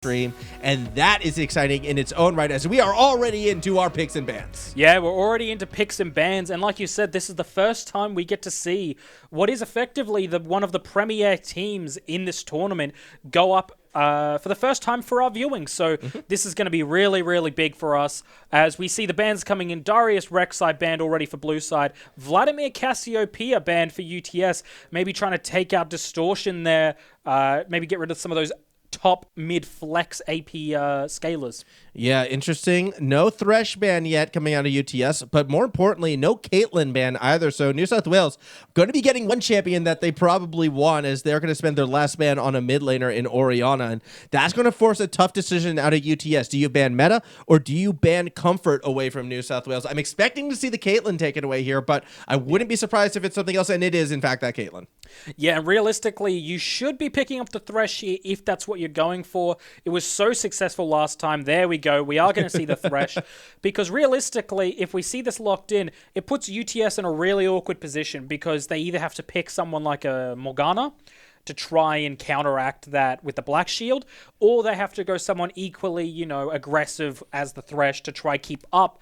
stream, and that is exciting in its own right, as we are already into our picks and bans. Yeah, we're already into picks and bans, and like you said, this is the first time we get to see what is effectively one of the premier teams in this tournament go up for the first time for our viewing. So this is going to be really, really big for us as we see the bans coming in. Darius Rek'Sai banned already for blue side. Vladimir Cassiopeia banned for UTS. Maybe trying to take out Distortion there. Maybe get rid of some of those top mid flex AP scalers. Yeah, interesting. No Thresh ban yet coming out of UTS, but more importantly, no Caitlyn ban either. So New South Wales going to be getting one champion that they probably want, as they're going to spend their last ban on a mid laner in Orianna, and that's going to force a tough decision out of UTS. Do you ban meta or do you ban comfort away from New South Wales? I'm expecting to see the Caitlyn taken away here, but I wouldn't be surprised if it's something else, and it is in fact that Caitlyn. Yeah, realistically, you should be picking up the Thresh here if that's what you're going for. It was so successful last time. There we go. We are going to see the Thresh. Because realistically, if we see this locked in, it puts UTS in a really awkward position because they either have to pick someone like a Morgana to try and counteract that with the Black Shield, or they have to go someone equally, aggressive as the Thresh to try keep up.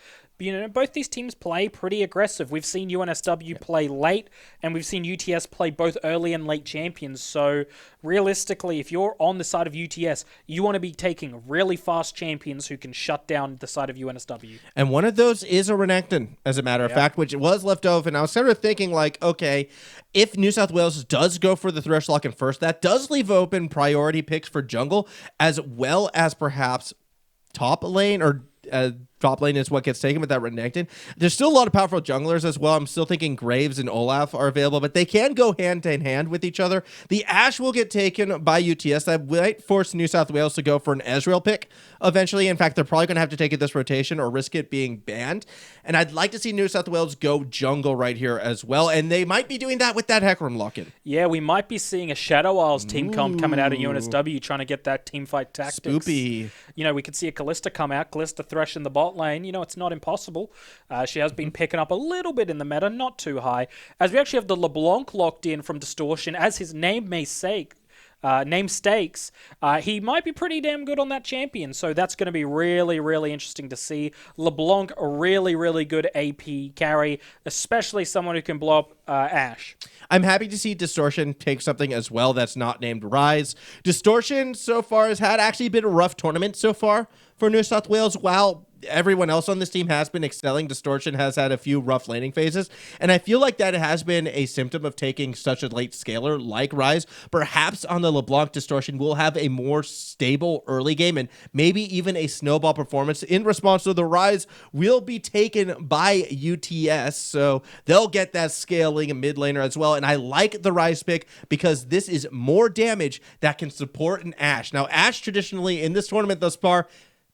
Both these teams play pretty aggressive. We've seen UNSW play late, and we've seen UTS play both early and late champions. So realistically, if you're on the side of UTS, you want to be taking really fast champions who can shut down the side of UNSW. And one of those is a Renekton, as a matter of fact, which was left off. And I was sort of thinking, okay, if New South Wales does go for the Thresh lock in first, that does leave open priority picks for jungle, as well as perhaps top lane, or top lane is what gets taken with that Renekton. There's still a lot of powerful junglers as well. I'm still thinking Graves and Olaf are available, but they can go hand in hand with each other. The Ashe will get taken by UTS. That might force New South Wales to go for an Ezreal pick eventually. In fact, they're probably going to have to take it this rotation or risk it being banned. And I'd like to see New South Wales go jungle right here as well. And they might be doing that with that Hecarim lock-in. Yeah, we might be seeing a Shadow Isles team comp coming out of UNSW trying to get that team fight tactics. Spoopy. We could see a Kalista come out, Kalista Thresh in the bot lane. It's not impossible. She has been picking up a little bit in the meta, not too high. As we actually have the LeBlanc locked in from Distortion, as his namesakes, he might be pretty damn good on that champion. So that's going to be really, really interesting to see. LeBlanc, a really, really good AP carry, especially someone who can blow up Ashe. I'm happy to see Distortion take something as well that's not named Rise. Distortion so far has had actually been a rough tournament so far for New South Wales. While everyone else on this team has been excelling, Distortion has had a few rough laning phases, and I feel like that has been a symptom of taking such a late scaler like Rise. Perhaps on the LeBlanc, Distortion will have a more stable early game and maybe even a snowball performance in response to the Rise will be taken by UTS, so they'll get that scaling mid laner as well. And I like the Rise pick because this is more damage that can support an Ashe. Now, Ashe traditionally in this tournament thus far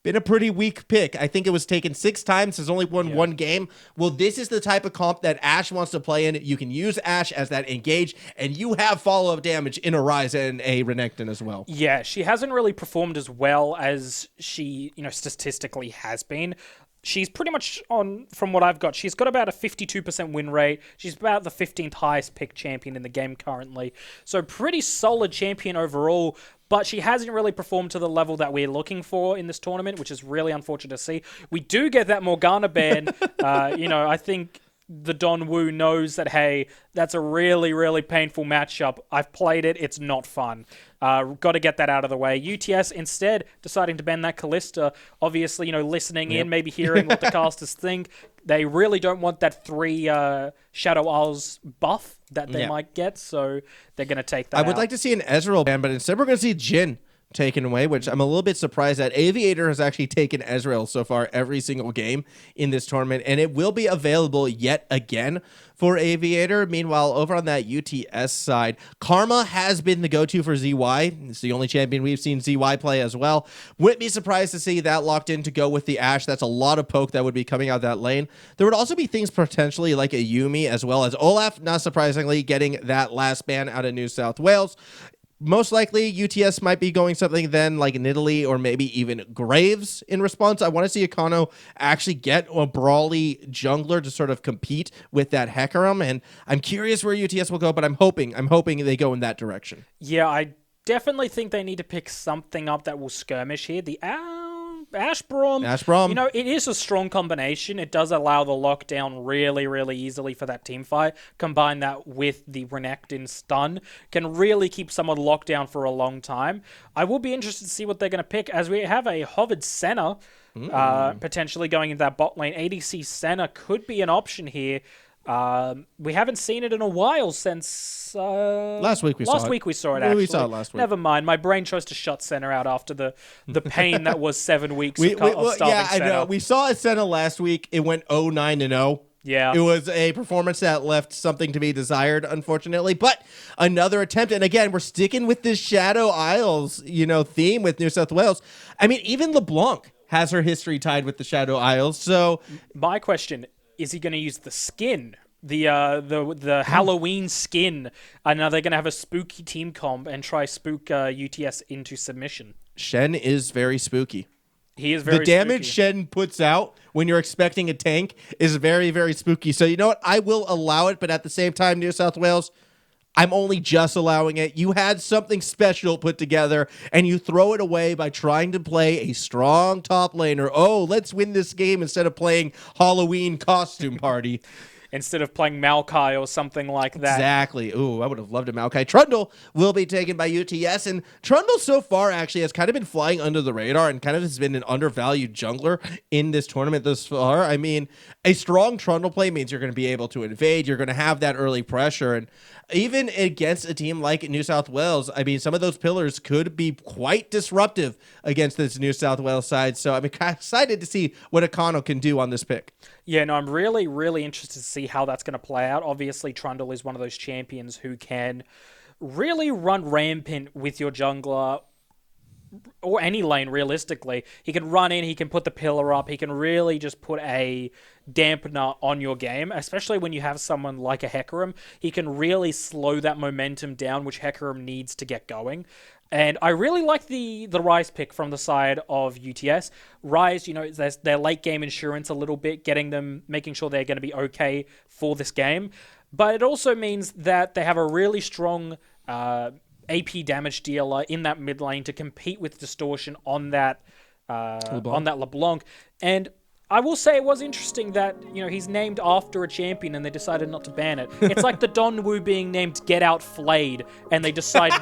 been a pretty weak pick. I think it was taken 6 times, has only won one game. Well, this is the type of comp that Ashe wants to play in. You can use Ashe as that engage, and you have follow-up damage in a Rise and a Renekton as well. Yeah, she hasn't really performed as well as she, statistically has been. She's pretty much on, from what I've got, she's got about a 52% win rate. She's about the 15th highest picked champion in the game currently. So pretty solid champion overall, but she hasn't really performed to the level that we're looking for in this tournament, which is really unfortunate to see. We do get that Morgana ban. I think the Don Wu knows that, hey, that's a really, really painful matchup. I've played it. It's not fun. Got to get that out of the way. UTS instead deciding to ban that Kalista. Obviously, listening in, maybe hearing what the casters think. They really don't want that 3 Shadow Isles buff that they might get, so they're going to take that I would like to see an Ezreal ban, but instead we're going to see Jhin taken away, which I'm a little bit surprised that Aviator has actually taken Ezreal so far every single game in this tournament, and it will be available yet again for Aviator. Meanwhile, over on that UTS side, Karma has been the go-to for ZY. It's the only champion we've seen ZY play as well. Wouldn't be surprised to see that locked in to go with the Ashe. That's a lot of poke that would be coming out that lane. There would also be things potentially like a Yuumi as well as Olaf, not surprisingly, getting that last ban out of New South Wales. Most likely, UTS might be going something then like Nidalee or maybe even Graves in response. I want to see Akano actually get a brawly jungler to sort of compete with that Hecarim, and I'm curious where UTS will go, but I'm hoping they go in that direction. Yeah, I definitely think they need to pick something up that will skirmish here. The Ashbrom. Ashbrom. It is a strong combination. It does allow the lockdown really, really easily for that team fight. Combine that with the Renekton stun. Can really keep someone locked down for a long time. I will be interested to see what they're going to pick, as we have a hovered Senna potentially going into that bot lane. ADC Senna could be an option here. We haven't seen it in a while since last week we saw it. Actually, we saw it last week. Never mind. My brain chose to shut Senna out after the pain that was 7 weeks of starving yeah, Senna. I know. We saw a Senna last week. It went 0-9-0. Yeah. It was a performance that left something to be desired, unfortunately. But another attempt, and again, we're sticking with this Shadow Isles, theme with New South Wales. I mean, even LeBlanc has her history tied with the Shadow Isles. So my question: is he going to use the skin, the Halloween skin, and are they going to have a spooky team comp and try spook UTS into submission? Shen is very spooky. He is very The damage spooky. Shen puts out when you're expecting a tank is very, very spooky. So you know what? I will allow it, but at the same time, New South Wales, I'm only just allowing it. You had something special put together, and you throw it away by trying to play a strong top laner. Oh, let's win this game instead of playing Halloween costume party. Instead of playing Maokai or something like that. Exactly. Ooh, I would have loved a Maokai. Trundle will be taken by UTS, and Trundle so far actually has kind of been flying under the radar and kind of has been an undervalued jungler in this tournament thus far. I mean, a strong Trundle play means you're going to be able to invade. You're going to have that early pressure, and even against a team like New South Wales, I mean, some of those pillars could be quite disruptive against this New South Wales side. So I'm excited to see what Akano can do on this pick. Yeah, no, I'm really, really interested to see how that's going to play out. Obviously, Trundle is one of those champions who can really run rampant with your jungler or any lane, realistically. He can run in, he can put the pillar up, he can really just put a dampener on your game, especially when you have someone like a Hecarim. He can really slow that momentum down, which Hecarim needs to get going. And I really like the Ryze pick from the side of UTS. Ryze, there's their late game insurance a little bit, making sure they're going to be okay for this game. But it also means that they have a really strong AP damage dealer in that mid lane to compete with Distortion on that LeBlanc. And I will say it was interesting that, he's named after a champion and they decided not to ban it. It's like the Donwu being named Get Out Flayed, and they decide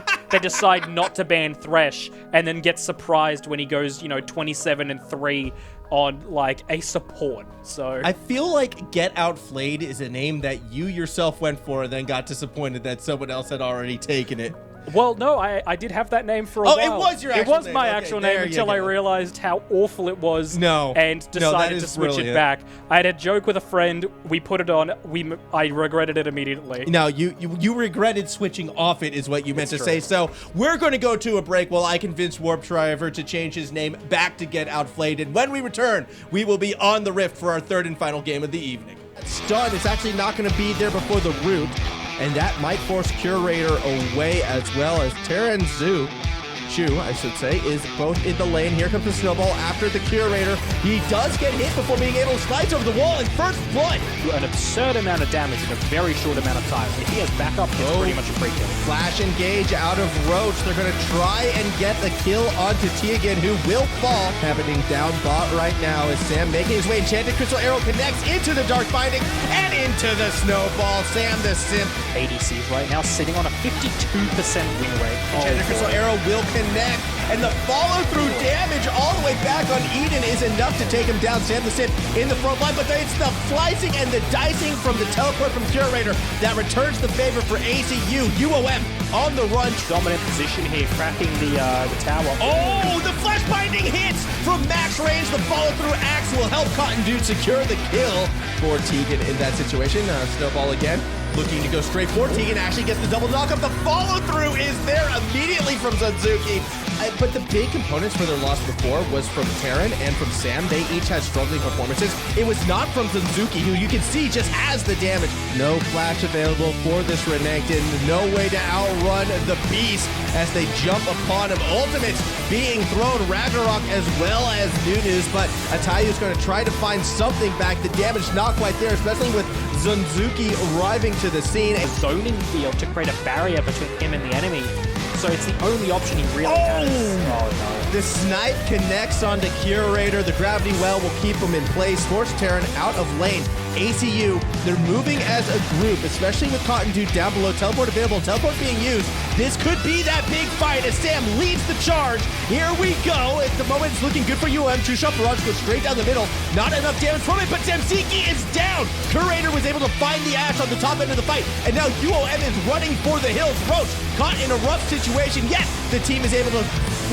not to ban Thresh, and then get surprised when he goes, 27-3 on like a support. So I feel like Get Out Flayed is a name that you yourself went for and then got disappointed that someone else had already taken it. Well, no, I did have that name for a while. Oh, it was your actual name. It was my actual name until I realized how awful it was. And decided to switch it back. I had a joke with a friend. We put it on. I regretted it immediately. No, you regretted switching off it is what you meant to say. So we're going to go to a break while I convince Warp Driver to change his name back to Get Outflayed. And when we return, we will be on the Rift for our third and final game of the evening. Stun is actually not going to be there before the root. And that might force Curator away, as well as Terran Chu, I should say, is both in the lane. Here comes the snowball after the Curator. He does get hit before being able to slide over the wall, and first blood. An absurd amount of damage in a very short amount of time. If he has backup, it's pretty much a free kill. Flash engage out of Roach. They're going to try and get the kill onto Teagan, who will fall. Happening down bot right now is Sam making his way. Enchanted Crystal Arrow connects into the Dark Binding and into the snowball. Sam the Simp. ADCs right now sitting on a 52% win rate. Enchanted Crystal Arrow will connect, and the follow-through damage all the way back on Eden is enough to take him down. Sam the Simp in the front line, but it's the slicing and the dicing from the teleport from Curator that returns the favor for ACU. UOM on the run. Dominant position here, cracking the tower. Oh, the flash binding hits from max range. The follow-through axe will help Cotton Dude secure the kill for Teagan in that situation. Snowball again. Looking to go straight for Teagan, actually gets the double knock-up. The follow-through is there immediately from Sunzuki. But the big components for their loss before was from Terran and from Sam. They each had struggling performances. It was not from Sunzuki, who you can see just has the damage. No flash available for this Renekton. No way to outrun the beast as they jump upon him. Ultimates being thrown, Ragnarok as well as Nunuz, but Atayu's going to try to find something back. The damage not quite there, especially with Sunzuki arriving to the scene. A zoning field to create a barrier between him and the enemy. so it's the only option he really has. Oh, no. The snipe connects onto Curator. The gravity well will keep him in place. Force Terran out of lane. ACU, they're moving as a group, especially with Cotton Dude down below. Teleport available, teleport being used. This could be that big fight as Sam leads the charge. Here we go. At the moment, it's looking good for True Shot Barrage goes straight down the middle. Not enough damage from it, but Samsiki is down. Curator was able to find the Ash on the top end of the fight, and now UOM is running for the hills. Roach caught in a rough situation, yet the team is able to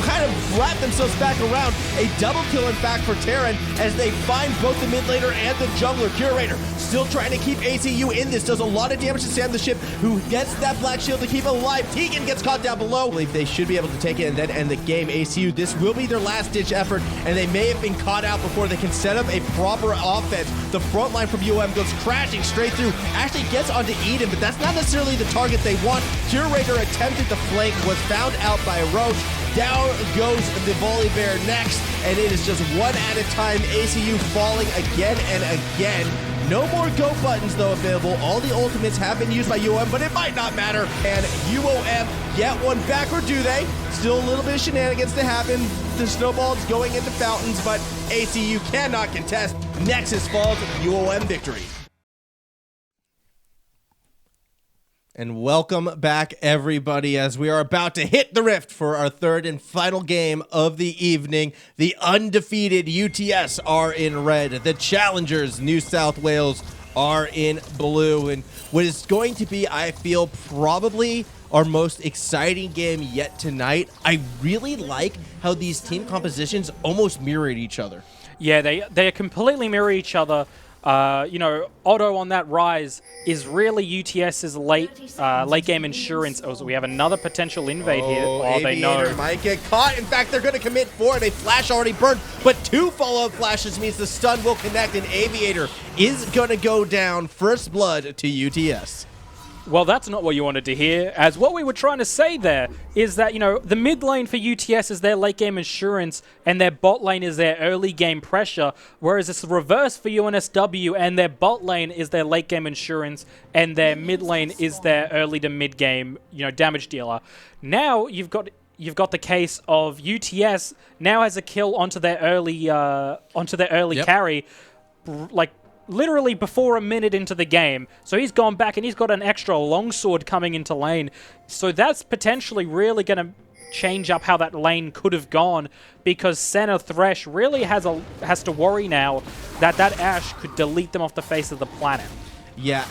kind of wrap themselves back around. A double kill, in fact, for Terran as they find both the mid laner and the jungler. Curator still trying to keep ACU in this. Does a lot of damage to Sam the Ship, who gets that black shield to keep it alive. Tegan gets caught down below. I believe they should be able to take it and then end the game. ACU, this will be their last-ditch effort, and they may have been caught out before they can set up a proper offense. The front line from UM goes crashing straight through. Actually gets onto Eden, but that's not necessarily the target they want. Curator attempted to flank, was found out by Roach. Down goes the Volley Bear next, and it is just one at a time. ACU falling again and again. No more go buttons, though, available. All the ultimates have been used by UOM, but it might not matter. And UOM get one back, or do they? Still a little bit of shenanigans to happen. The snowball's going into fountains, but ACU cannot contest. Nexus falls, UOM victory. And welcome back, everybody, as we are about to hit the rift for our third and final game of the evening. The undefeated UTS are in red. The challengers, New South Wales, are in blue. And what is going to be, I feel, probably our most exciting game yet tonight. I really like how these team compositions almost mirrored each other. Yeah, they completely mirror each other. Otto on that Rise is really UTS's late game insurance. Oh, so we have another potential invade here. Oh, they know. Might get caught. In fact, they're going to commit 4. A flash already burned, but 2 follow-up flashes means the stun will connect, and Aviator is going to go down. First blood to UTS. Well, that's not what you wanted to hear, as what we were trying to say there is that, the mid lane for UTS is their late game insurance and their bot lane is their early game pressure, whereas it's the reverse for UNSW and their bot lane is their late game insurance and their mid lane is their early to mid game, damage dealer. Now you've got the case of UTS now has a kill onto their early Yep. carry, literally before a minute into the game. So he's gone back and he's got an extra longsword coming into lane. So that's potentially really going to change up how that lane could have gone, because Senna Thresh really has to worry now that Ashe could delete them off the face of the planet. Yeah,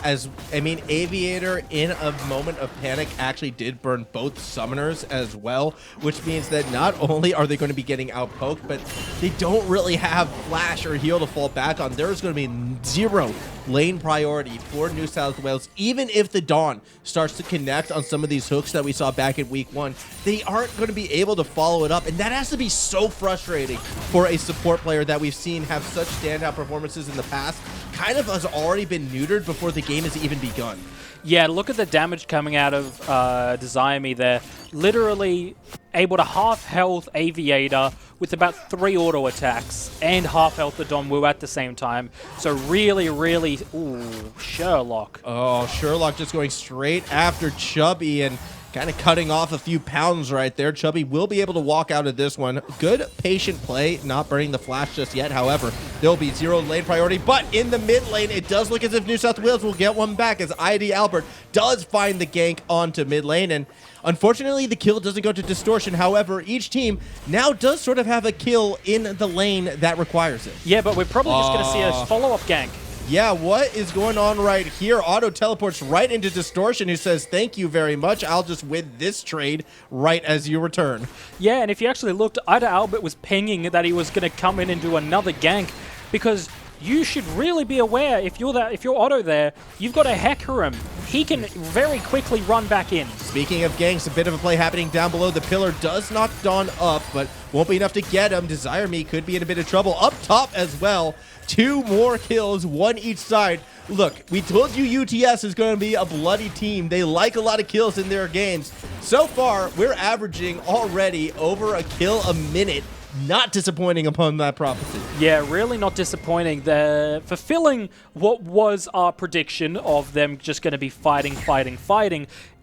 Aviator in a moment of panic actually did burn both summoners as well, which means that not only are they going to be getting outpoked, but they don't really have flash or heal to fall back on. There's going to be 0 lane priority for New South Wales. Even if the Dawn starts to connect on some of these hooks that we saw back in week 1, they aren't going to be able to follow it up, and that has to be so frustrating for a support player that we've seen have such standout performances in the past. Kind of has already been neutered before the game has even begun. Yeah, look at the damage coming out of Desire Me there. Literally able to half health Aviator with about 3 auto attacks and half health the Don Wu at the same time. So really, ooh, Sherlock. Oh, Sherlock just going straight after Chubby and kind of cutting off a few pounds right there. Chubby will be able to walk out of this one. Good patient play, not burning the flash just yet. However, there'll be 0 lane priority, but in the mid lane, it does look as if New South Wales will get one back as ID Albert does find the gank onto mid lane, and unfortunately, the kill doesn't go to Distortion. However, each team now does sort of have a kill in the lane that requires it. Yeah, but we're probably just going to see a follow-up gank. Yeah, what is going on right here? Auto teleports right into Distortion, who says, thank you very much. I'll just win this trade right as you return. Yeah, and if you actually looked, Ida Albert was pinging that he was going to come in and do another gank, because you should really be aware, if you're Otto there, you've got a Hecarim. He can very quickly run back in. Speaking of ganks, a bit of a play happening down below. The pillar does knock Dawn up, but won't be enough to get him. Desire Me could be in a bit of trouble. Up top as well. 2 more kills, 1 each side. Look, we told you UTS is going to be a bloody team. They like a lot of kills in their games. So far, we're averaging already over a kill a minute. Not disappointing upon that prophecy. Yeah, really not disappointing. They're fulfilling what was our prediction of them just going to be fighting,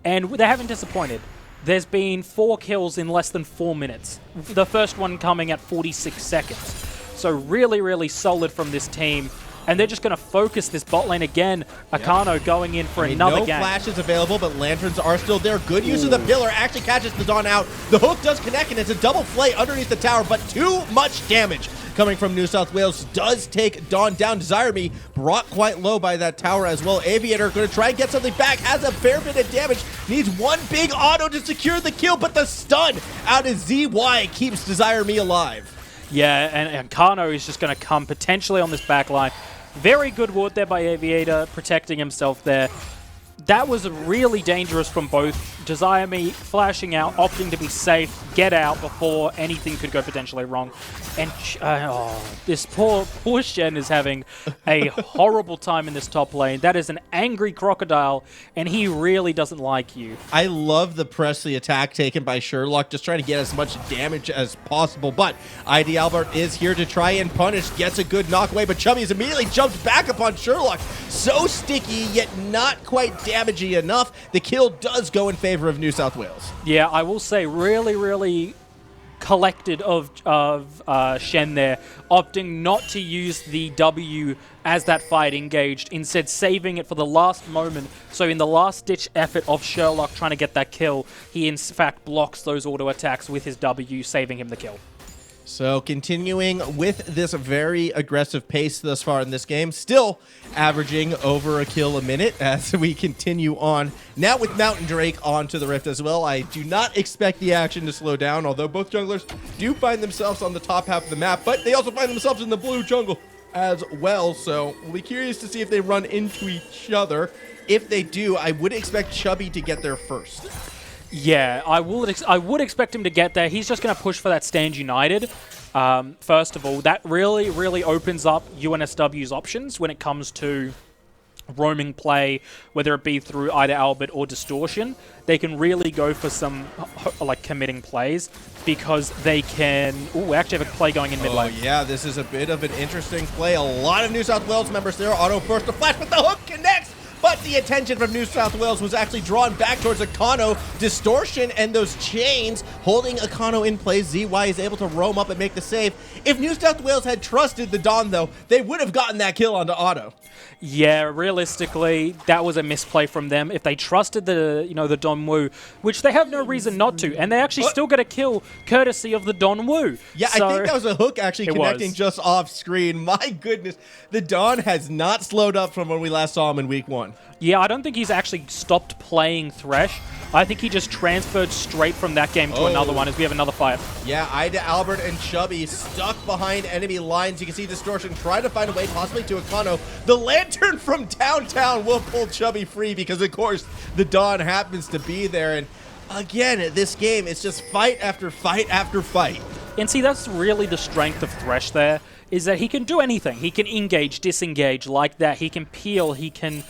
and they haven't disappointed. there's been 4 kills in less than 4 minutes. The first one coming at 46 seconds. So really, really solid from this team. And they're just going to focus this bot lane again. Akano going in for another game. No flashes available, but lanterns are still there. Good use of the pillar. Actually catches the Dawn out. The hook does connect, and it's a double flay underneath the tower, but too much damage coming from New South Wales does take Dawn down. Desire Me brought quite low by that tower as well. Aviator going to try and get something back. Has a fair bit of damage. Needs one big auto to secure the kill, but the stun out of ZY keeps Desire Me alive. Yeah, and Kano is just going to come potentially on this backline. Very good ward there by Aviator, protecting himself there. That was really dangerous from both. Desire Me flashing out, opting to be safe, get out before anything could go potentially wrong. And this poor Shen is having a horrible time in this top lane. That is an angry crocodile, and he really doesn't like you. I love the Presley attack taken by Sherlock, just trying to get as much damage as possible. But ID Albert is here to try and punish, gets a good knock away, but Chubby's immediately jumped back upon Sherlock. So sticky, yet not quite damaging enough. The kill does go in favor of New South Wales. Yeah, I will say really, really collected of Shen there, opting not to use the W as that fight engaged, instead saving it for the last moment. So in the last-ditch effort of Sherlock trying to get that kill, he in fact blocks those auto attacks with his W, saving him the kill. So continuing with this very aggressive pace thus far in this game, still averaging over a kill a minute as we continue on. Now with Mountain Drake onto the Rift as well. I do not expect the action to slow down, although both junglers do find themselves on the top half of the map, but they also find themselves in the blue jungle as well. So we'll be curious to see if they run into each other. If they do, I would expect Chubby to get there first. Yeah, I would expect him to get there. He's just going to push for that Stand United. First of all, that really, really opens up UNSW's options when it comes to roaming play, whether it be through either Albert or Distortion. They can really go for some like committing plays because they can... Ooh, we actually have a play going in mid lane. Oh yeah, this is a bit of an interesting play. A lot of New South Wales members there. Auto first to flash, but the hook connects. But the attention from New South Wales was actually drawn back towards Akano. Distortion and those chains holding Akano in place. ZY is able to roam up and make the save. If New South Wales had trusted the Dawn, though, they would have gotten that kill onto Auto. Yeah, realistically, that was a misplay from them. If they trusted the Dongwu, which they have no reason not to, and they actually still get a kill courtesy of the Dongwu. Yeah, so, I think that was a hook actually connecting just off screen. My goodness, the Dawn has not slowed up from when we last saw him in week 1. Yeah, I don't think he's actually stopped playing Thresh. I think he just transferred straight from that game to another one as we have another fight. Yeah, Ida, Albert, and Chubby stuck behind enemy lines. You can see Distortion try to find a way possibly to Akano. The Lantern from downtown will pull Chubby free because, of course, the Dawn happens to be there. And again, this game, it's just fight after fight after fight. And see, that's really the strength of Thresh there, is that he can do anything. He can engage, disengage like that. He can peel, he can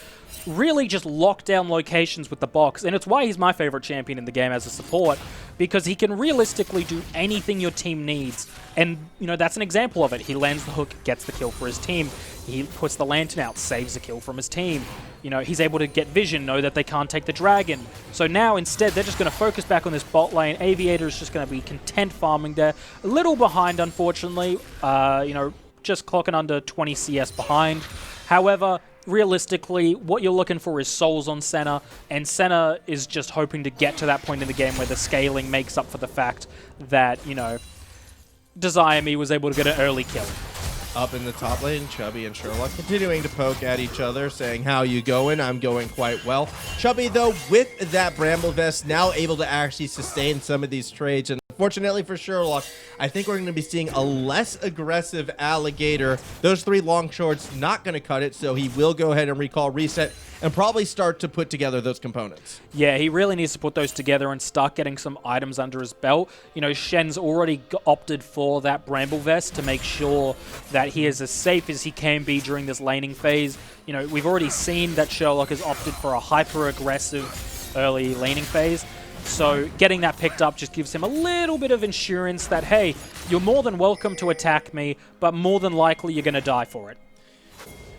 really just lock down locations with the box, and it's why he's my favorite champion in the game as a support, because he can realistically do anything your team needs. And, that's an example of it. He lands the hook, gets the kill for his team. He puts the Lantern out, saves a kill from his team. He's able to get vision, know that they can't take the dragon. So now, instead, they're just going to focus back on this bot lane. Aviator is just going to be content farming there. A little behind, unfortunately. Just clocking under 20 CS behind. However, realistically, what you're looking for is souls on Senna, and Senna is just hoping to get to that point in the game where the scaling makes up for the fact that, Desire Me was able to get an early kill. Up in the top lane, Chubby and Sherlock continuing to poke at each other, saying, how you going? I'm going quite well. Chubby, though, with that Bramble Vest, now able to actually sustain some of these trades. And fortunately for Sherlock, I think we're going to be seeing a less aggressive Alligator. Those 3 long shorts not going to cut it, so he will go ahead and recall reset and probably start to put together those components. Yeah, he really needs to put those together and start getting some items under his belt. Shen's already opted for that Bramble Vest to make sure that he is as safe as he can be during this laning phase. We've already seen that Sherlock has opted for a hyper-aggressive early laning phase. So getting that picked up just gives him a little bit of insurance that, hey, you're more than welcome to attack me, but more than likely you're going to die for it.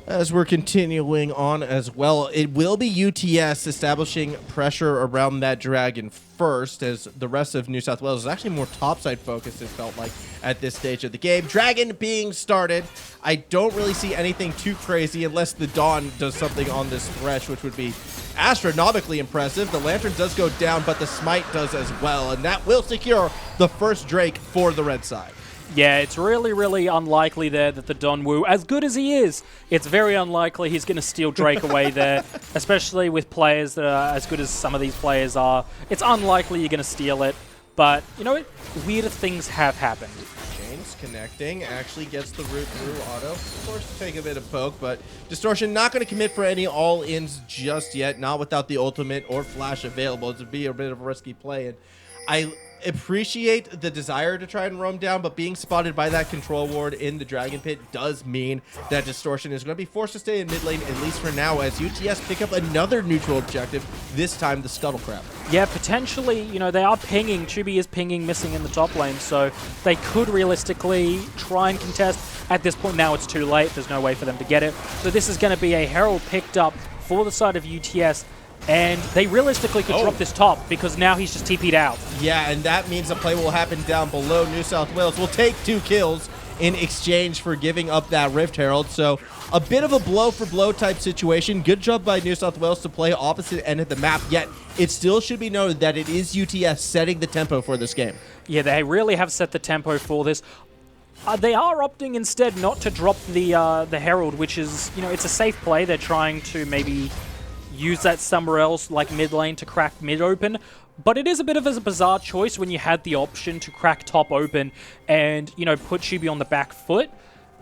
As we're continuing on as well, it will be UTS establishing pressure around that dragon first, as the rest of New South Wales is actually more topside focused, it felt like, at this stage of the game. Dragon being started. I don't really see anything too crazy unless the Dawn does something on this thresh, which would be astronomically impressive. The Lantern does go down, but the Smite does as well, and that will secure the first Drake for the red side. Yeah, it's really, really unlikely there that the Donwu, as good as he is, it's very unlikely he's going to steal Drake away there, especially with players that are as good as some of these players are. It's unlikely you're going to steal it, but, you know, weirder things have happened. James connecting, actually gets the route through Auto. Forced to take a bit of poke, but Distortion not going to commit for any all-ins just yet, not without the ultimate or flash available. It would be a bit of a risky play, and I appreciate the desire to try and roam down, but being spotted by that control ward in the Dragon Pit does mean that Distortion is going to be forced to stay in mid lane, at least for now, as UTS pick up another neutral objective, this time the Scuttle Crab. Yeah, potentially, you know, they are pinging. Chubi is pinging, missing in the top lane, so they could realistically try and contest. At this point now, it's too late. There's no way for them to get it. So this is going to be a Herald picked up for the side of UTS, and they realistically could drop this top because now he's just TP'd out. Yeah, and that means a play will happen down below. New South Wales will take 2 kills in exchange for giving up that Rift Herald. So a bit of a blow-for-blow type situation. Good job by New South Wales to play opposite end of the map, yet it still should be noted that it is UTS setting the tempo for this game. Yeah, they really have set the tempo for this. They are opting instead not to drop the Herald, which is, you know, it's a safe play. They're trying to maybe use that somewhere else, like mid lane, to crack mid open. But it is a bit of a bizarre choice when you had the option to crack top open and, you know, put Chubi on the back foot.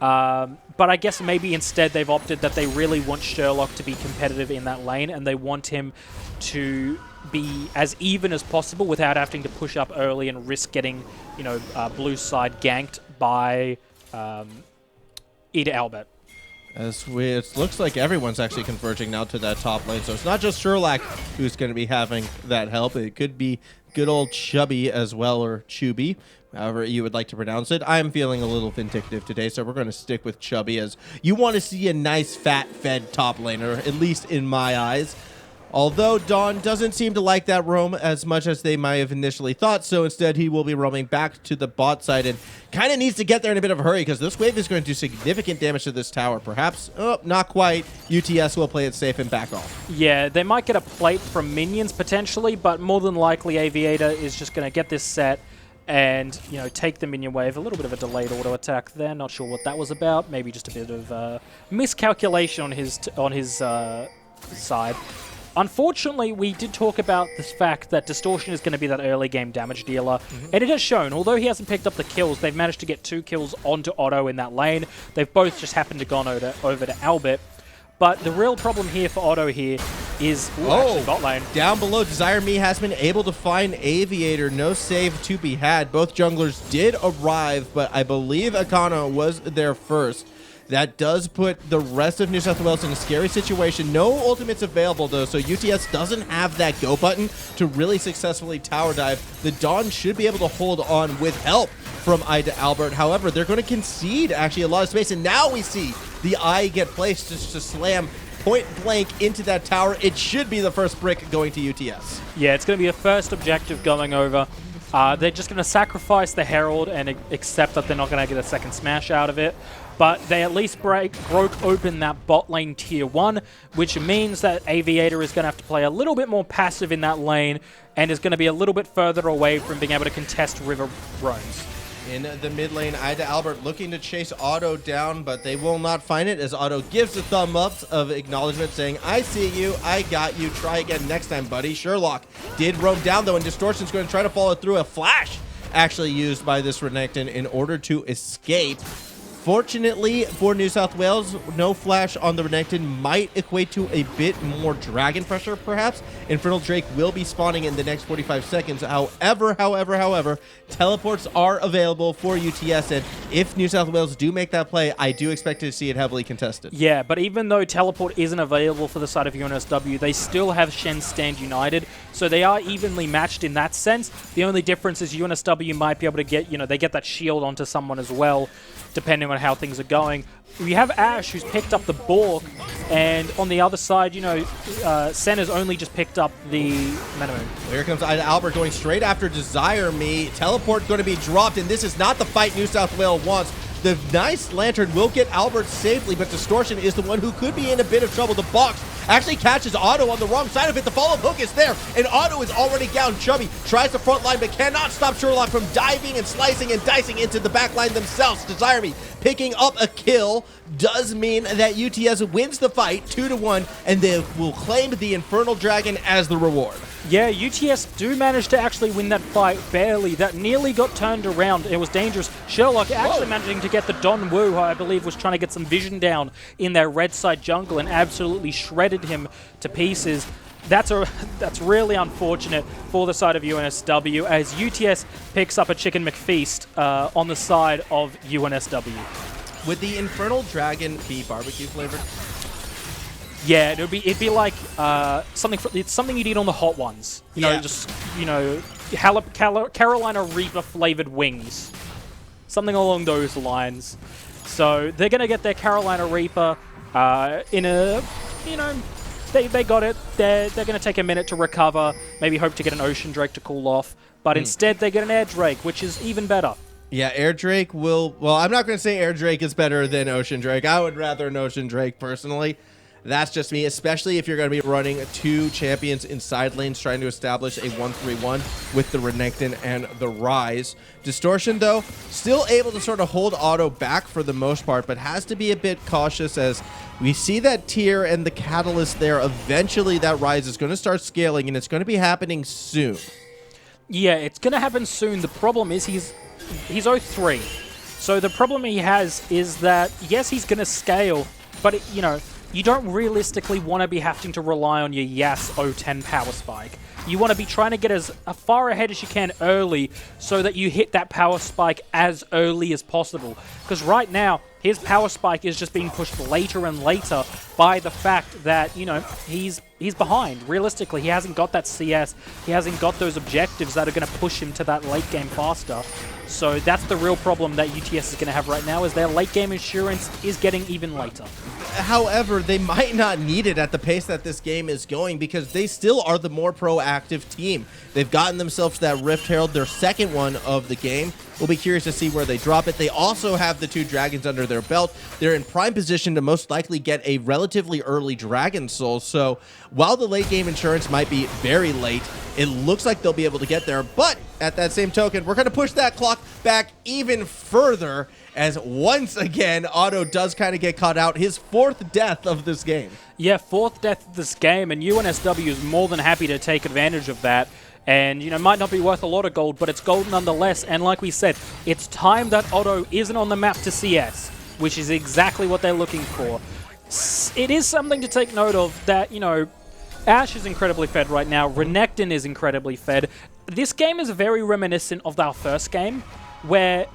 But I guess maybe instead they've opted that they really want Sherlock to be competitive in that lane, and they want him to be as even as possible without having to push up early and risk getting, you know, blue side ganked by Ida Albert. It looks like everyone's actually converging now to that top lane, so it's not just Sherlock who's going to be having that help. It could be good old Chubby as well, or Chuby, however you would like to pronounce it. I'm feeling a little vindictive today, so we're going to stick with Chubby, as you want to see a nice fat-fed top laner, at least in my eyes. Although Dawn doesn't seem to like that roam as much as they might have initially thought, so instead he will be roaming back to the bot side and kind of needs to get there in a bit of a hurry because this wave is going to do significant damage to this tower. Perhaps, not quite. UTS will play it safe and back off. Yeah, they might get a plate from minions potentially, but more than likely Aviator is just going to get this set and, you know, take the minion wave. A little bit of a delayed auto attack there. Not sure what that was about. Maybe just a bit of miscalculation on his side. Unfortunately, we did talk about this fact that Distortion is going to be that early game damage dealer, and it has shown. Although he hasn't picked up the kills, they've managed to get 2 kills onto Otto in that lane. They've both just happened to gone over to Albert. But the real problem here for Otto here is actually bot lane. Down below, Desire Me has been able to find Aviator. No save to be had. Both junglers did arrive, but I believe Akana was there first. That does put the rest of New South Wales in a scary situation. No ultimates available, though, so UTS doesn't have that go button to really successfully tower dive. The Dawn should be able to hold on with help from Ida Albert. However, they're going to concede, actually, a lot of space, and now we see the eye get placed just to slam point blank into that tower. It should be the first brick going to UTS. Yeah, it's going to be a first objective going over. They're just going to sacrifice the Herald and accept that they're not going to get a second smash out of it. But they at least broke open that bot lane tier 1, which means that Aviator is going to have to play a little bit more passive in that lane and is going to be a little bit further away from being able to contest river roams. In the mid lane, Ida Albert looking to chase Otto down, but they will not find it as Otto gives a thumb up of acknowledgement saying, I see you, I got you, try again next time, buddy. Sherlock did roam down, though, and Distortion's going to try to follow through. A flash actually used by this Renekton in order to escape. Fortunately for New South Wales, no flash on the Renekton might equate to a bit more dragon pressure, perhaps. Infernal Drake will be spawning in the next 45 seconds. However, teleports are available for UTS, and if New South Wales do make that play, I do expect to see it heavily contested. Yeah, but even though teleport isn't available for the side of UNSW, they still have Shen Stand United, so they are evenly matched in that sense. The only difference is UNSW might be able to get, you know, they get that shield onto someone as well, depending on on how things are going. We have Ash, who's picked up the Bork, and on the other side, you know, Senna's only just picked up the Metamoon. Here comes Albert going straight after Desire Me. Teleport going to be dropped, and this is not the fight New South Wales wants. The nice Lantern will get Albert safely, but Distortion is the one who could be in a bit of trouble. The box actually catches Otto on the wrong side of it. The follow-up hook is there, and Otto is already down. Chubby tries the front line, but cannot stop Sherlock from diving and slicing and dicing into the back line themselves. Desire Me picking up a kill does mean that UTS wins the fight 2-1, and they will claim the Infernal Dragon as the reward. Yeah, UTS do manage to actually win that fight barely. That nearly got turned around. It was dangerous. Sherlock actually managing to get the Don Wu, who I believe was trying to get some vision down in their red side jungle, and absolutely shredded him to pieces. That's really unfortunate for the side of UNSW, as UTS picks up a Chicken McFeast on the side of UNSW. Would the Infernal Dragon be barbecue flavored? Yeah, it'd be like it's something you'd eat on the hot ones. You know, just Carolina Reaper flavored wings, something along those lines. So they're gonna get their Carolina Reaper in a, you know, they got it. They're gonna take a minute to recover. Maybe hope to get an Ocean Drake to cool off, but instead they get an Air Drake, which is even better. Yeah, Air Drake will. Well, I'm not going to say Air Drake is better than Ocean Drake. I would rather an Ocean Drake personally. That's just me, especially if you're going to be running two champions in side lanes trying to establish a 1-3-1 with the Renekton and the Rise. Distortion, though, still able to sort of hold Otto back for the most part, but has to be a bit cautious as we see that tier and the catalyst there. Eventually, that Rise is going to start scaling, and it's going to be happening soon. Yeah, it's going to happen soon. The problem is he's 0-3. So the problem he has is that, yes, he's going to scale, but, you know, you don't realistically want to be having to rely on your Yas 010 power spike. You want to be trying to get as far ahead as you can early so that you hit that power spike as early as possible. Because right now, his power spike is just being pushed later and later by the fact that, you know, he's behind. Realistically, he hasn't got that CS. He hasn't got those objectives that are going to push him to that late game faster. So that's the real problem that UTS is going to have right now, is their late game insurance is getting even later. However, they might not need it at the pace that this game is going because they still are the more proactive team. They've gotten themselves that Rift Herald, their second one of the game. We'll be curious to see where they drop it. They also have the two dragons under their belt. They're in prime position to most likely get a relatively early Dragon Soul. So while the late game insurance might be very late, it looks like they'll be able to get there. But at that same token, we're going to push that clock back even further as once again, Otto does kind of get caught out. His fourth death of this game. Yeah, fourth death of this game, and UNSW is more than happy to take advantage of that. And, you know, might not be worth a lot of gold, but it's gold nonetheless. And like we said, it's time that Otto isn't on the map to CS, which is exactly what they're looking for. It is something to take note of that, you know, Ash is incredibly fed right now. Renekton is incredibly fed. This game is very reminiscent of our first game, where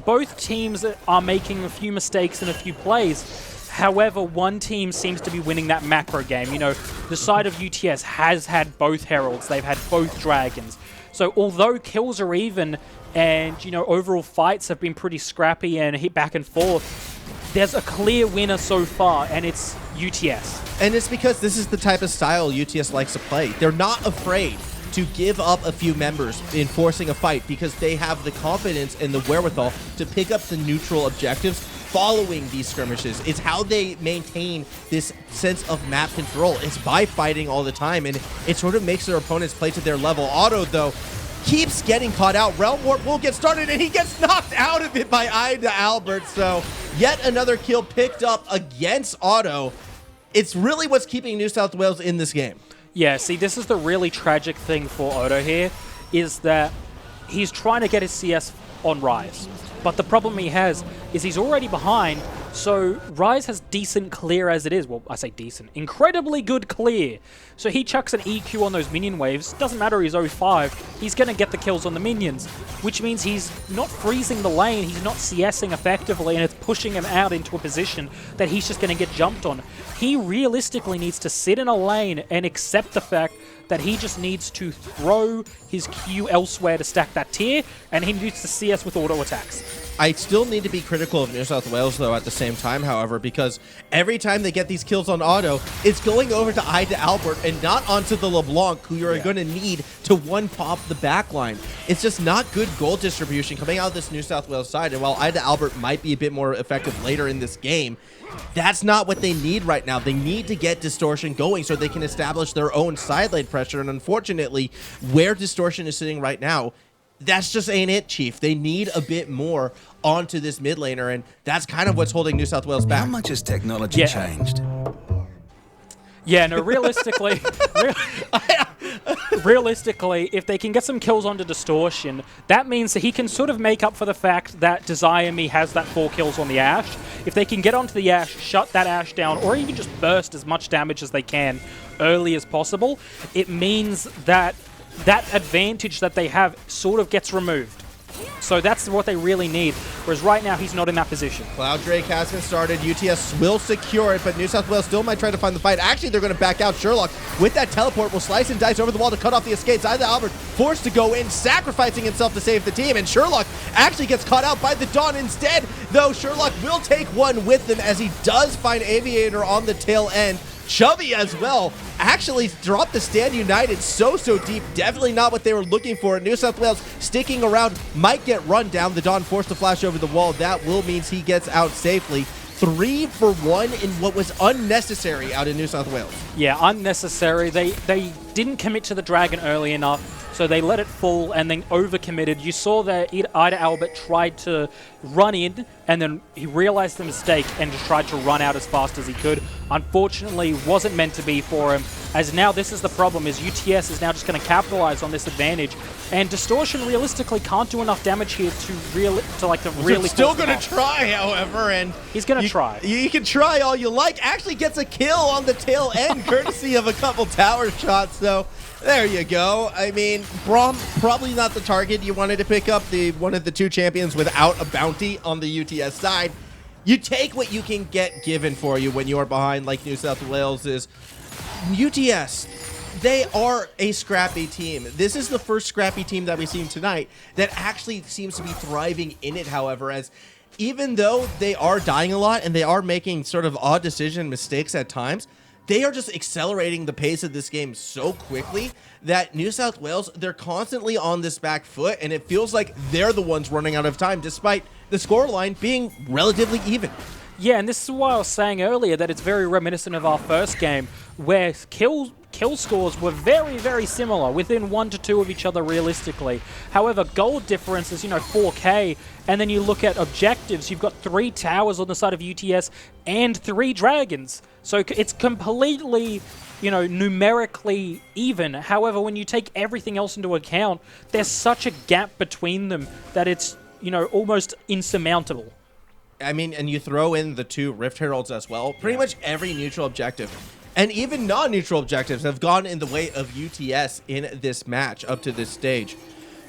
both teams are making a few mistakes and a few plays. However, one team seems to be winning that macro game. You know, the side of UTS has had both Heralds. They've had both Dragons. So although kills are even and, you know, overall fights have been pretty scrappy and hit back and forth, there's a clear winner so far, and it's UTS. And it's because this is the type of style UTS likes to play. They're not afraid to give up a few members in forcing a fight because they have the confidence and the wherewithal to pick up the neutral objectives following these skirmishes. It's how they maintain this sense of map control. It's by fighting all the time, and it sort of makes their opponents play to their level. Otto, though, keeps getting caught out. Realm Warp will get started, and he gets knocked out of it by Ida Albert. So yet another kill picked up against Otto. It's really what's keeping New South Wales in this game. Yeah, see, this is the really tragic thing for Otto here, is that he's trying to get his CS on Rise. But the problem he has is he's already behind, so Rise has decent clear as it is. Well, I say decent. Incredibly good clear. So he chucks an EQ on those minion waves. Doesn't matter he's 0-5. He's going to get the kills on the minions, which means he's not freezing the lane. He's not CSing effectively, and it's pushing him out into a position that he's just going to get jumped on. He realistically needs to sit in a lane and accept the fact that he just needs to throw his Q elsewhere to stack that tier, and he needs to CS with auto attacks. I still need to be critical of New South Wales, though, at the same time, however, because every time they get these kills on auto, it's going over to Ida Albert and not onto the LeBlanc, who you're going to need to one-pop the backline. It's just not good goal distribution coming out of this New South Wales side, and while Ida Albert might be a bit more effective later in this game, that's not what they need right now. They need to get Distortion going so they can establish their own side lane pressure, and unfortunately, where Distortion is sitting right now, that's just ain't it, Chief. They need a bit more onto this mid laner, and that's kind of what's holding New South Wales back. How much has technology changed? Yeah, no, realistically, realistically, if they can get some kills onto Distortion, that means that he can sort of make up for the fact that Desire Me has that 4 kills on the Ashe. If they can get onto the Ashe, shut that Ashe down, or even just burst as much damage as they can early as possible, it means that that advantage that they have sort of gets removed. So that's what they really need, whereas right now he's not in that position. Cloud Drake has been started. UTS will secure it, but New South Wales still might try to find the fight. Actually, they're going to back out. Sherlock, with that teleport, will slice and dice over the wall to cut off the escapes. Ida Albert forced to go in, sacrificing himself to save the team, and Sherlock actually gets caught out by the Dawn instead, though Sherlock will take one with them as he does find Aviator on the tail end. Chubby as well actually dropped the Stand United so deep. Definitely not what they were looking for. New South Wales sticking around, might get run down. The Dawn forced to flash over the wall. That will means he gets out safely. 3 for 1 in what was unnecessary out in New South Wales. Yeah, unnecessary. They didn't commit to the Dragon early enough, so they let it fall and then overcommitted. You saw that Ida Albert tried to run in, and then he realized the mistake and just tried to run out as fast as he could. Unfortunately, wasn't meant to be for him, as now this is the problem, is UTS is now just going to capitalize on this advantage, and Distortion realistically can't do enough damage here to really still going to try, however, and he's going to try. You can try all you like. Actually gets a kill on the tail end, courtesy of a couple tower shots, so there you go. I mean, Braum, probably not the target you wanted to pick up, one of the 2 champions without a bounty on the UTS side. You take what you can get given for you when you're behind like New South Wales is. UTS, they are a scrappy team. This is the first scrappy team that we've seen tonight that actually seems to be thriving in it, however, as even though they are dying a lot and they are making sort of odd decision mistakes at times, they are just accelerating the pace of this game so quickly that New South Wales, they're constantly on this back foot, and it feels like they're the ones running out of time, despite the scoreline being relatively even. Yeah, and this is why I was saying earlier that it's very reminiscent of our first game, where kill scores were very similar, within 1 to 2 of each other realistically. However, gold difference is, 4K, and then you look at objectives, you've got 3 towers on the side of UTS and 3 dragons. So it's completely, numerically even. However, when you take everything else into account, there's such a gap between them that it's, almost insurmountable. I mean, and you throw in the 2 Rift Heralds as well. Pretty much every neutral objective, and even non-neutral objectives, have gone in the way of UTS in this match up to this stage.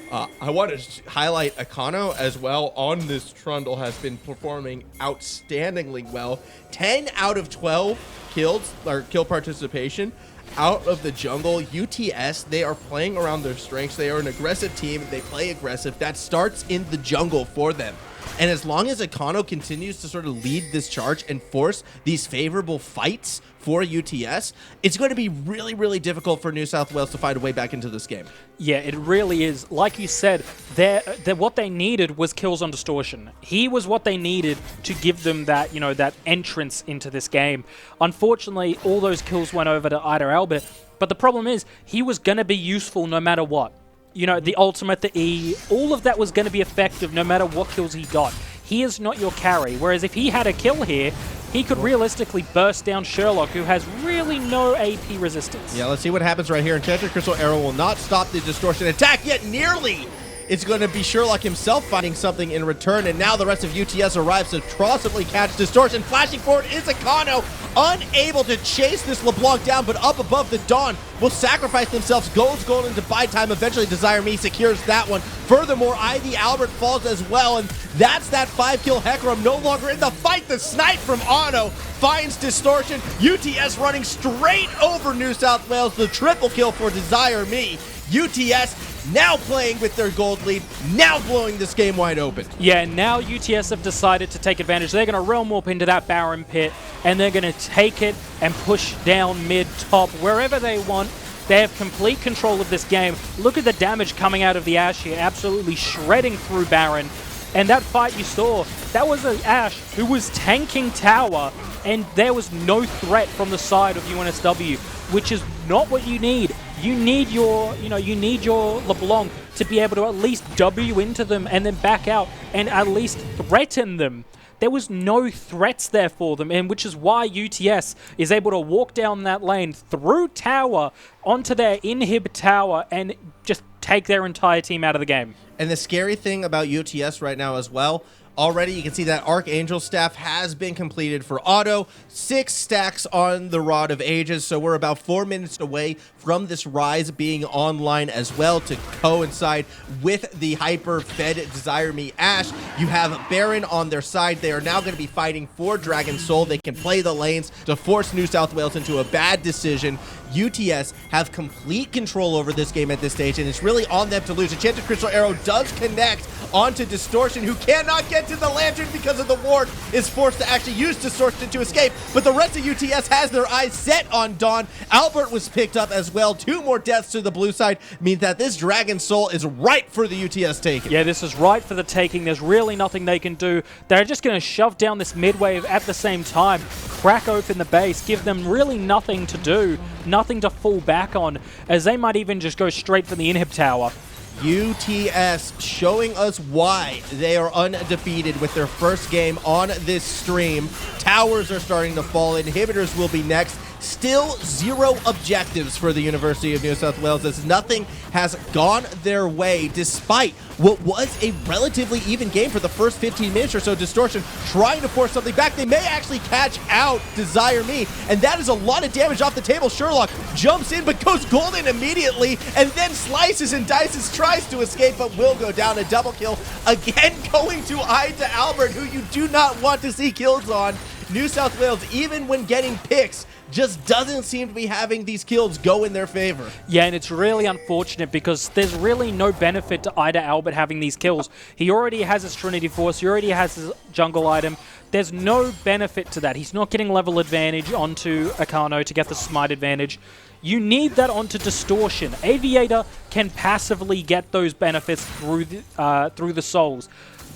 I want to highlight Akano as well on this Trundle has been performing outstandingly well. 10 out of 12 kills, or kill participation, out of the jungle. UTS, they are playing around their strengths. They are an aggressive team. They play aggressive. That starts in the jungle for them. And as long as Akano continues to sort of lead this charge and force these favorable fights for UTS, it's going to be really difficult for New South Wales to find a way back into this game. Yeah, it really is. Like you said, what they needed was kills on Distortion. He was what they needed to give them that, that entrance into this game. Unfortunately, all those kills went over to Ida Albert, but the problem is he was going to be useful no matter what. The ultimate, the E, all of that was going to be effective no matter what kills he got. He is not your carry, whereas if he had a kill here, he could realistically burst down Sherlock, who has really no AP resistance. Yeah, let's see what happens right here. Enchanted Crystal Arrow will not stop the Distortion attack, yet nearly. It's going to be Sherlock himself finding something in return, and now the rest of UTS arrives to possibly catch Distortion. Flashing forward is Akano, unable to chase this LeBlanc down, but up above the Dawn will sacrifice themselves. Goes golden to buy time. Eventually, Desire Me secures that one. Furthermore, Ivy Albert falls as well, and that's that 5-kill Hecarim no longer in the fight. The snipe from Auto finds Distortion. UTS running straight over New South Wales. The triple kill for Desire Me. UTS now playing with their gold lead, now blowing this game wide open. Yeah, now UTS have decided to take advantage. They're going to realm warp into that Baron pit, and they're going to take it and push down mid, top, wherever they want. They have complete control of this game. Look at the damage coming out of the Ashe here, absolutely shredding through Baron. And that fight you saw, that was an Ashe who was tanking tower, and there was no threat from the side of UNSW, which is not what you need. You need your, you need your LeBlanc to be able to at least W into them and then back out and at least threaten them. There was no threats there for them, and which is why UTS is able to walk down that lane through tower onto their inhib tower and just take their entire team out of the game. And the scary thing about UTS right now as well, already you can see that Archangel staff has been completed for auto. 6 stacks on the Rod of Ages, so we're about 4 minutes away from this Rise being online as well to coincide with the hyper-fed Desire Me Ashe. You have Baron on their side. They are now going to be fighting for Dragon Soul. They can play the lanes to force New South Wales into a bad decision. UTS have complete control over this game at this stage, and it's really on them to lose. Enchanted Crystal Arrow does connect onto Distortion, who cannot get to the Lantern because of the ward, is forced to actually use Distortion to escape, but the rest of UTS has their eyes set on Dawn. Albert was picked up as well. 2 more deaths to the blue side means that this Dragon Soul is right for the UTS taking. Yeah, this is right for the taking. There's really nothing they can do. They're just going to shove down this mid wave at the same time, crack open the base, give them really nothing to do, nothing to fall back on, as they might even just go straight for the inhib tower. UTS showing us why they are undefeated with their first game on this stream. Towers are starting to fall. Inhibitors will be next. Still 0 objectives for the University of New South Wales, as nothing has gone their way despite what was a relatively even game for the first 15 minutes or so. Distortion trying to force something back. They may actually catch out Desire Me, and that is a lot of damage off the table. Sherlock jumps in but goes golden immediately, and then slices and dices, tries to escape but will go down. A double kill again going to to Albert, who you do not want to see kills on. New South Wales, even when getting picks, just doesn't seem to be having these kills go in their favor. Yeah, and it's really unfortunate because there's really no benefit to Albert having these kills. He already has his Trinity Force, he already has his jungle item. There's no benefit to that. He's not getting level advantage onto Akano to get the smite advantage. You need that onto Distortion. Aviator can passively get those benefits through the souls.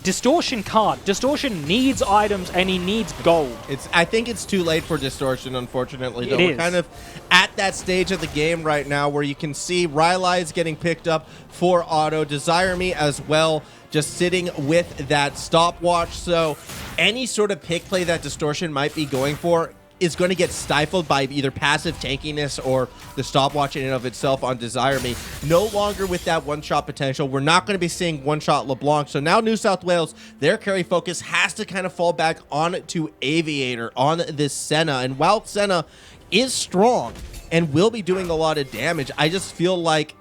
Distortion can't. Distortion needs items and he needs gold. I think it's too late for Distortion, unfortunately. Though. We're kind of at that stage of the game right now where you can see Rylai's getting picked up for auto, Desire Me as well, just sitting with that stopwatch. So any sort of pick play that Distortion might be going for is going to get stifled by either passive tankiness or the stopwatch in and of itself on Desire Me. No longer with that one-shot potential. We're not going to be seeing one-shot LeBlanc. So now New South Wales, their carry focus has to kind of fall back on to Aviator on this Senna. And while Senna is strong and will be doing a lot of damage, I just feel like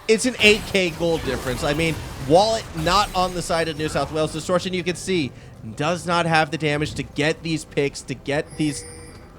it's an 8k gold difference. I mean, Wallet not on the side of New South Wales. Distortion, you can see, does not have the damage to get these picks, to get these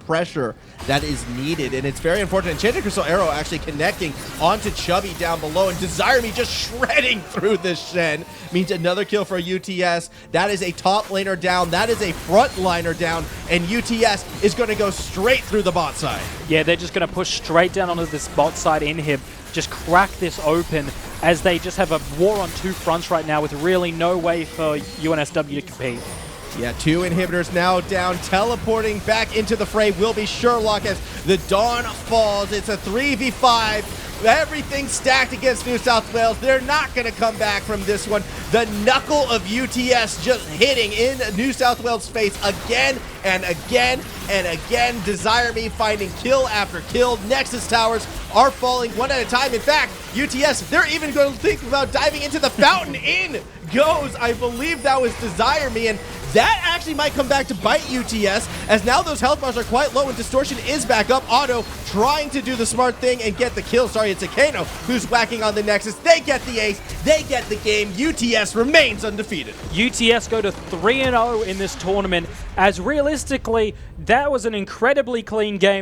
pressure that is needed, and it's very important. Enchanted Crystal Arrow actually connecting onto Chubby down below, and Desire Me just shredding through this Shen means another kill for UTS. That is a top laner down, that is a front liner down, and UTS is going to go straight through the bot side. Yeah, they're just going to push straight down onto this bot side inhib, just crack this open, as they just have a war on 2 fronts right now with really no way for UNSW to compete. Yeah, 2 inhibitors now down. Teleporting back into the fray will be Sherlock as the Dawn falls. It's a 3v5. Everything stacked against New South Wales. They're not going to come back from this one. The knuckle of UTS just hitting in New South Wales' face again and again and again. Desire Me finding kill after kill. Nexus towers are falling one at a time. In fact, UTS, they're even going to think about diving into the fountain. In goes, I believe that was Desire Me, and that actually might come back to bite UTS, as now those health bars are quite low and Distortion is back up. Auto trying to do the smart thing and get the kill. Sorry, it's Akano who's whacking on the Nexus. They get the ace, they get the game. UTS remains undefeated. UTS go to 3-0 in this tournament, as realistically, that was an incredibly clean game.